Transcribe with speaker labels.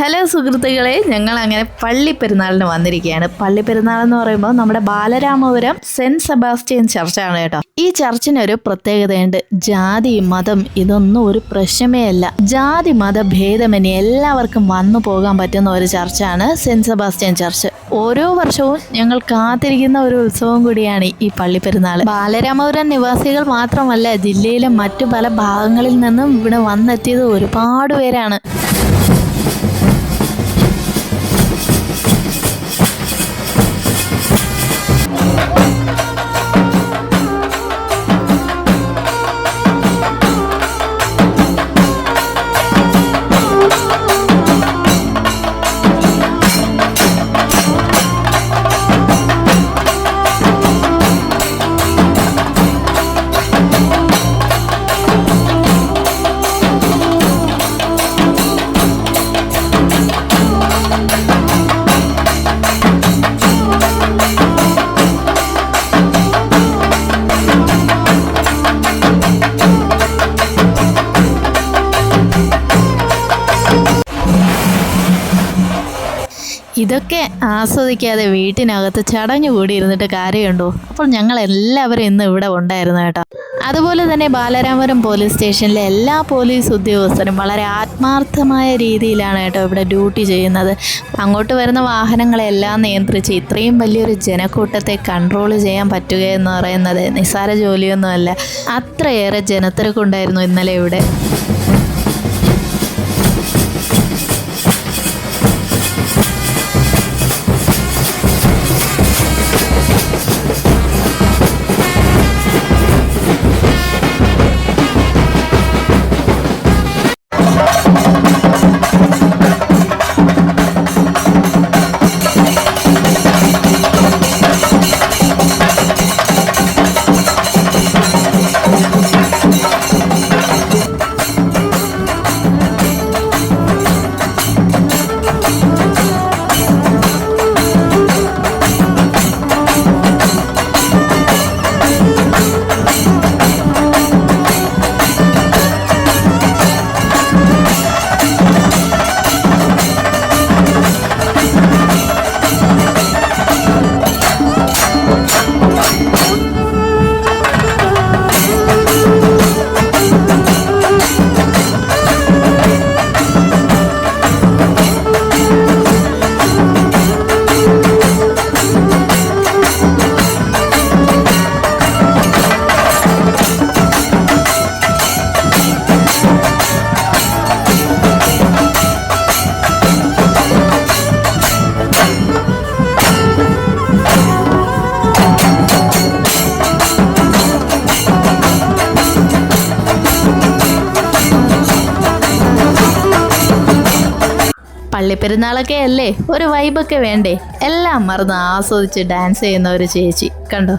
Speaker 1: Hello സുഹൃത്തുക്കളെ, ഞങ്ങൾ അങ്ങനെ പള്ളിപ്പെരുന്നാളിന് വന്നിരിക്കുകയാണ്. പള്ളിപ്പെരുന്നാൾ എന്ന് പറയുമ്പോൾ നമ്മുടെ ബാലരാമപുരം സെന്റ് സെബാസ്റ്റ്യൻ ചർച്ചാണ് കേട്ടോ. ഈ ചർച്ചിനൊരു പ്രത്യേകതയുണ്ട്. ജാതി മതം ഇതൊന്നും ഒരു പ്രശ്നമേ അല്ല. ജാതി മത ഭേദമന്യേ എല്ലാവർക്കും വന്നു പോകാൻ പറ്റുന്ന ഒരു ചർച്ചാണ് സെന്റ് സെബാസ്റ്റ്യൻ ചർച്ച്. ഓരോ വർഷവും ഞങ്ങൾ കാത്തിരിക്കുന്ന ഒരു ഉത്സവം കൂടിയാണ് ഈ പള്ളിപ്പെരുന്നാൾ. ബാലരാമപുരം നിവാസികൾ മാത്രമല്ല, ജില്ലയിലെ മറ്റു പല ഭാഗങ്ങളിൽ നിന്നും ഇവിടെ വന്നെത്തിയത് ഒരുപാട് പേരാണ്. ഇതൊക്കെ ആസ്വദിക്കാതെ വീട്ടിനകത്ത് ചടഞ്ഞു കൂടി ഇരുന്നിട്ട് കാര്യമുണ്ടോ? അപ്പോൾ ഞങ്ങൾ എല്ലാവരും ഇന്ന് ഇവിടെ ഉണ്ടായിരുന്നു കേട്ടോ. അതുപോലെ തന്നെ ബാലരാമപുരം പോലീസ് സ്റ്റേഷനിലെ എല്ലാ പോലീസ് ഉദ്യോഗസ്ഥരും വളരെ ആത്മാർത്ഥമായ രീതിയിലാണ് കേട്ടോ ഇവിടെ ഡ്യൂട്ടി ചെയ്യുന്നത്. അങ്ങോട്ട് വരുന്ന വാഹനങ്ങളെല്ലാം നിയന്ത്രിച്ച് ഇത്രയും വലിയൊരു ജനക്കൂട്ടത്തെ കൺട്രോൾ ചെയ്യാൻ പറ്റുക എന്ന് പറയുന്നത് നിസ്സാര ജോലിയൊന്നുമല്ല. അത്രയേറെ ജനത്തിരക്കുണ്ടായിരുന്നു ഇന്നലെ ഇവിടെ. പള്ളിപ്പെരുന്നാളൊക്കെ അല്ലേ, ഒരു വൈബൊക്കെ വേണ്ടേ? എല്ലാം മറന്ന് ആസ്വദിച്ച് ഡാൻസ് ചെയ്യുന്ന ഒരു ചേച്ചി കണ്ടോ.